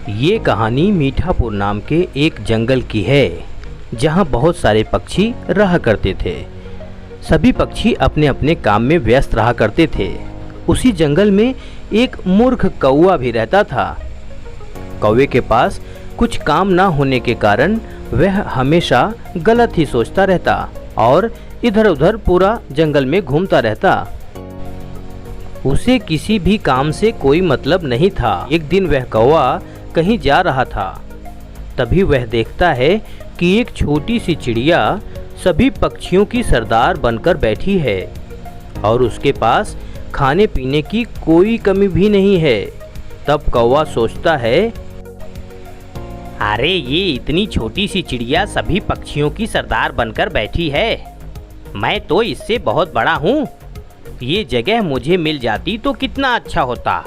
ये कहानी मीठापुर नाम के एक जंगल की है जहाँ बहुत सारे पक्षी रहा करते थे। सभी पक्षी अपने अपने काम में व्यस्त रहा करते थे। उसी जंगल में एक मूर्ख कौवा भी रहता था। कौवे के पास कुछ काम ना होने के कारण वह हमेशा गलत ही सोचता रहता और इधर उधर पूरा जंगल में घूमता रहता। उसे किसी भी काम से कोई मतलब नहीं था। एक दिन वह कौवा कहीं जा रहा था, तभी वह देखता है कि एक छोटी सी चिड़िया सभी पक्षियों की सरदार बनकर बैठी है और उसके पास खाने पीने की कोई कमी भी नहीं है। तब कौवा सोचता है, अरे ये इतनी छोटी सी चिड़िया सभी पक्षियों की सरदार बनकर बैठी है, मैं तो इससे बहुत बड़ा हूँ। ये जगह मुझे मिल जाती तो कितना अच्छा होता।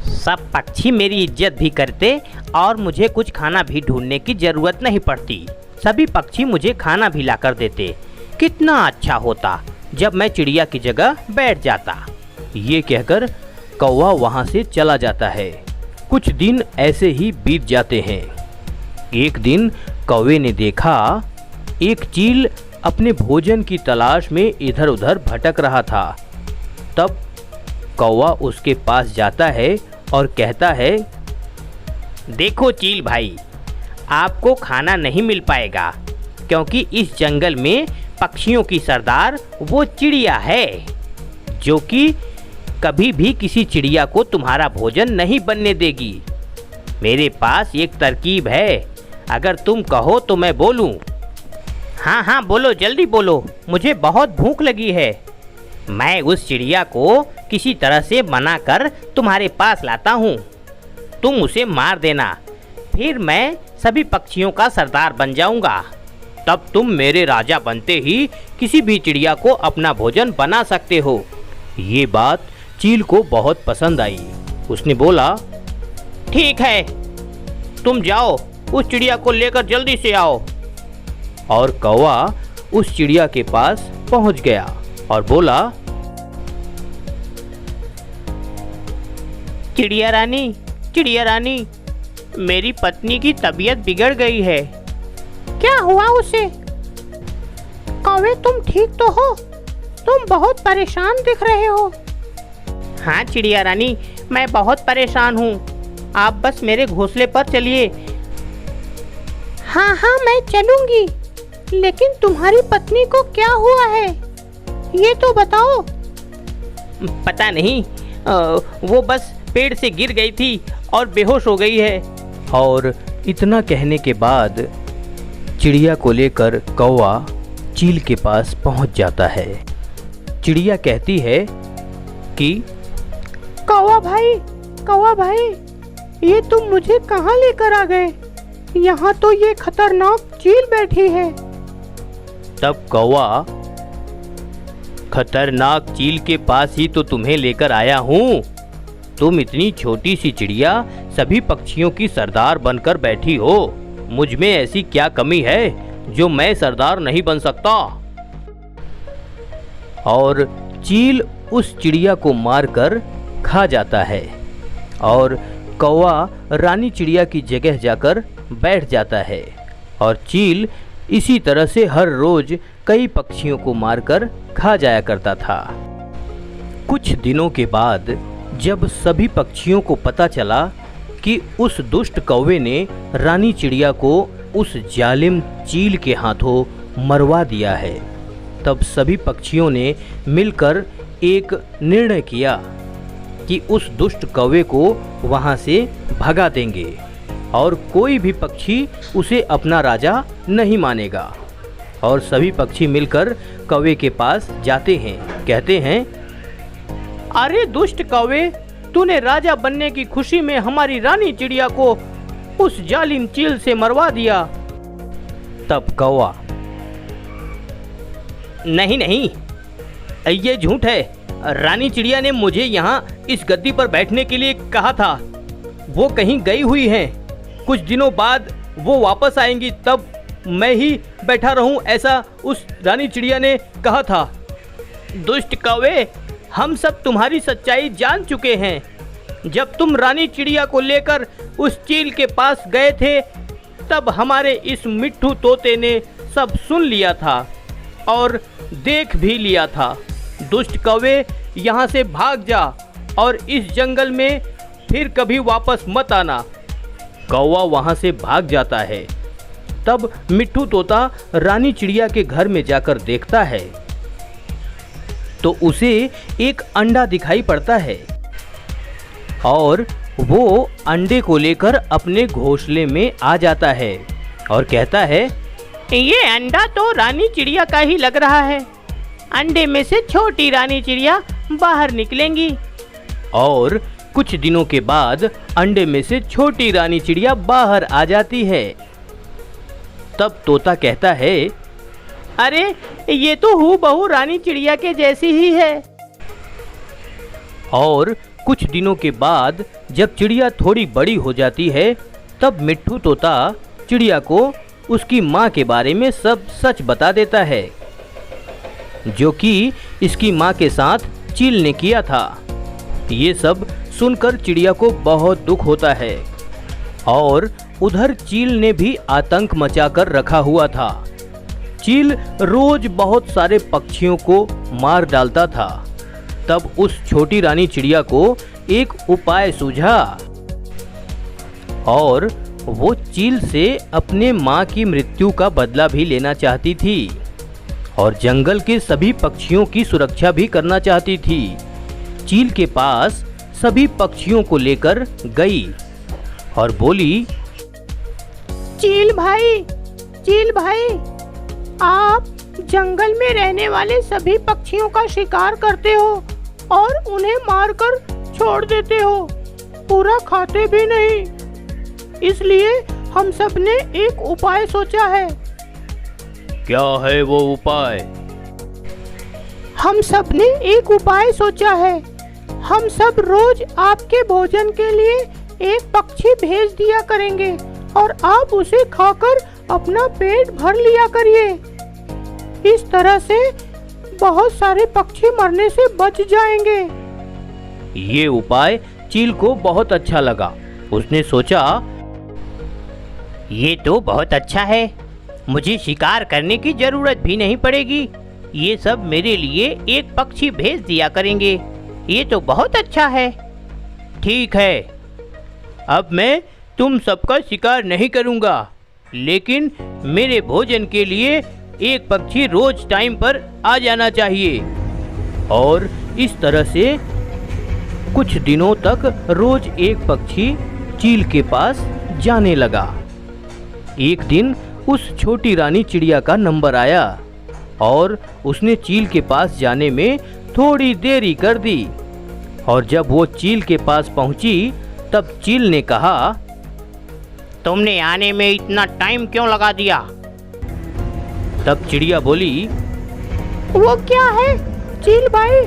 सब पक्षी मेरी इज्जत भी करते और मुझे कुछ खाना भी ढूंढने की जरूरत नहीं पड़ती। सभी पक्षी मुझे खाना भी लाकर देते। कितना अच्छा होता जब मैं चिड़िया की जगह बैठ जाता। ये कहकर कौवा वहाँ से चला जाता है। कुछ दिन ऐसे ही बीत जाते हैं। एक दिन कौवे ने देखा एक चील अपने भोजन की तलाश में इधर उधर भटक रहा था। तब कौवा उसके पास जाता है और कहता है, देखो चील भाई, आपको खाना नहीं मिल पाएगा क्योंकि इस जंगल में पक्षियों की सरदार वो चिड़िया है जो कि कभी भी किसी चिड़िया को तुम्हारा भोजन नहीं बनने देगी। मेरे पास एक तरकीब है, अगर तुम कहो तो मैं बोलूं। हाँ हाँ बोलो, जल्दी बोलो, मुझे बहुत भूख लगी है। मैं उस चिड़िया को किसी तरह से बनाकर तुम्हारे पास लाता हूँ। तुम उसे मार देना, फिर मैं सभी पक्षियों का सरदार बन जाऊँगा। तब तुम मेरे राजा बनते ही किसी भी चिड़िया को अपना भोजन बना सकते हो। ये बात चील को बहुत पसंद आई। उसने बोला, ठीक है, तुम जाओ, उस चिड़िया को लेकर जल्दी से आओ। और कौवा उस चिड़िया के पास पहुंच गया और बोला, चिड़िया रानी, मेरी पत्नी की तबीयत बिगड़ गई है। क्या हुआ उसे? कौवे तुम ठीक तो हो? तुम बहुत परेशान दिख रहे हो। हाँ चिड़िया रानी, मैं बहुत परेशान हूँ। आप बस मेरे घोंसले पर चलिए। हाँ हाँ मैं चलूँगी, लेकिन तुम्हारी पत्नी को क्या हुआ है ये तो बताओ। पता नहीं, वो बस पेड़ से गिर गई थी और बेहोश हो गई है। और इतना कहने के बाद चिड़िया को लेकर कौवा चील के पास पहुंच जाता है। चिड़िया कहती है कि कौवा भाई, ये तुम मुझे कहाँ लेकर आ गए? यहाँ तो ये खतरनाक चील बैठी है। तब कौवा, खतरनाक चील के पास ही तो तुम्हें लेकर आया हूँ। तुम इतनी छोटी सी चिड़िया सभी पक्षियों की सरदार बनकर बैठी हो। मुझ में ऐसी क्या कमी है जो मैं सरदार नहीं बन सकता? और चील उस चिड़िया को मारकर खा जाता है और कौवा रानी चिड़िया की जगह जाकर बैठ जाता है। और चील इसी तरह से हर रोज कई पक्षियों को मारकर खा जाया करता था। कुछ दिनों के बाद जब सभी पक्षियों को पता चला कि उस दुष्ट कौवे ने रानी चिड़िया को उस जालिम चील के हाथों मरवा दिया है, तब सभी पक्षियों ने मिलकर एक निर्णय किया कि उस दुष्ट कौवे को वहां से भगा देंगे और कोई भी पक्षी उसे अपना राजा नहीं मानेगा। और सभी पक्षी मिलकर कौवे के पास जाते हैं, कहते हैं, अरे दुष्ट कौवे, तूने राजा बनने की खुशी में हमारी रानी चिड़िया को उस जालिम चील से मरवा दिया। तब कौवा, नहीं, ये झूठ है। रानी चिड़िया ने मुझे यहाँ इस गद्दी पर बैठने के लिए कहा था। वो कहीं गई हुई हैं। कुछ दिनों बाद वो वापस आएंगी, तब मैं ही बैठा रहूं, ऐसा उस रानी चिड़िया ने कहा था। दुष्ट कौवे, हम सब तुम्हारी सच्चाई जान चुके हैं। जब तुम रानी चिड़िया को लेकर उस चील के पास गए थे, तब हमारे इस मिट्ठू तोते ने सब सुन लिया था और देख भी लिया था। दुष्ट कौवे, यहाँ से भाग जा और इस जंगल में फिर कभी वापस मत आना। कौवा वहाँ से भाग जाता है। तब मिट्ठू तोता रानी चिड़िया के घर में जाकर देखता है तो उसे एक अंडा दिखाई पड़ता है और वो अंडे को लेकर अपने घोंसले में आ जाता है और कहता है, ये अंडा तो रानी चिड़िया का ही लग रहा है। अंडे में से छोटी रानी चिड़िया बाहर निकलेंगी। और कुछ दिनों के बाद अंडे में से छोटी रानी चिड़िया बाहर आ जाती है। तब तोता कहता है, अरे ये तो हूबहू रानी चिड़िया के जैसी ही है। और कुछ दिनों के बाद जब चिड़िया थोड़ी बड़ी हो जाती है, तब मिट्ठू तोता चिड़िया को उसकी माँ के बारे में सब सच बता देता है, जो कि इसकी माँ के साथ चील ने किया था। ये सब सुनकर चिड़िया को बहुत दुख होता है और उधर चील ने भी आतंक मचाकर रखा हुआ था। चील रोज बहुत सारे पक्षियों को मार डालता था। तब उस छोटी रानी चिड़िया को एक उपाय सूझा और वो चील से अपने माँ की मृत्यु का बदला भी लेना चाहती थी और जंगल के सभी पक्षियों की सुरक्षा भी करना चाहती थी। चील के पास सभी पक्षियों को लेकर गई और बोली, चील भाई, आप जंगल में रहने वाले सभी पक्षियों का शिकार करते हो और उन्हें मारकर छोड़ देते हो, पूरा खाते भी नहीं। इसलिए हम सब ने एक उपाय सोचा है। क्या है वो उपाय? हम सब ने एक उपाय सोचा है। हम सब रोज आपके भोजन के लिए एक पक्षी भेज दिया करेंगे और आप उसे खाकर अपना पेट भर लिया करिए। इस तरह से बहुत सारे पक्षी मरने से बच जाएंगे। ये उपाय चील को बहुत अच्छा लगा। उसने सोचा, ये तो बहुत अच्छा है, मुझे शिकार करने की जरूरत भी नहीं पड़ेगी। ये सब मेरे लिए एक पक्षी भेज दिया करेंगे। ये तो बहुत अच्छा है। ठीक है, अब मैं तुम सबका शिकार नहीं करूंगा, लेकिन मेरे भोजन के लिए एक पक्षी रोज टाइम पर आ जाना चाहिए। और इस तरह से कुछ दिनों तक रोज एक पक्षी चील के पास जाने लगा। एक दिन उस छोटी रानी चिड़िया का नंबर आया और उसने चील के पास जाने में थोड़ी देरी कर दी। और जब वो चील के पास पहुंची, तब चील ने कहा, तुमने आने में इतना टाइम क्यों लगा दिया? तब चिड़िया बोली, वो क्या है चील भाई,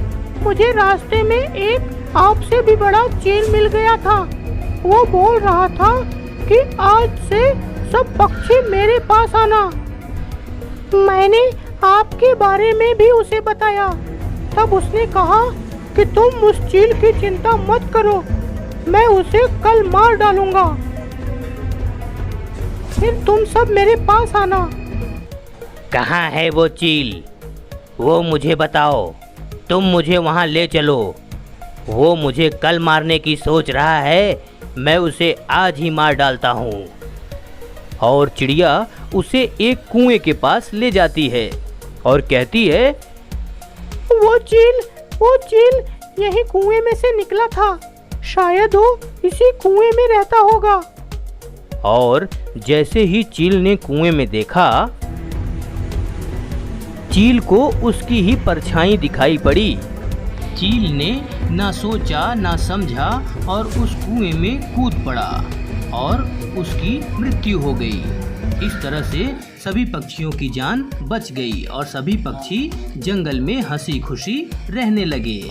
मुझे रास्ते में एक आपसे भी बड़ा चील मिल गया था। वो बोल रहा था कि आज से सब पक्षी मेरे पास आना। मैंने आपके बारे में भी उसे बताया। तब उसने कहा कि तुम उस चील की चिंता मत करो, मैं उसे कल मार डालूंगा, फिर तुम सब मेरे पास आना। कहाँ है वो चील? वो मुझे बताओ, तुम मुझे वहाँ ले चलो। वो मुझे कल मारने की सोच रहा है, मैं उसे आज ही मार डालता हूँ। और चिड़िया उसे एक कुएं के पास ले जाती है और कहती है, वो चील यही कुएं में से निकला था, शायद वो इसी कुएं में रहता होगा। और जैसे ही चील ने कुएं में देखा, चील को उसकी ही परछाई दिखाई पड़ी। चील ने ना सोचा ना समझा और उस कुएं में कूद पड़ा और उसकी मृत्यु हो गई। इस तरह से सभी पक्षियों की जान बच गई और सभी पक्षी जंगल में हंसी खुशी रहने लगे।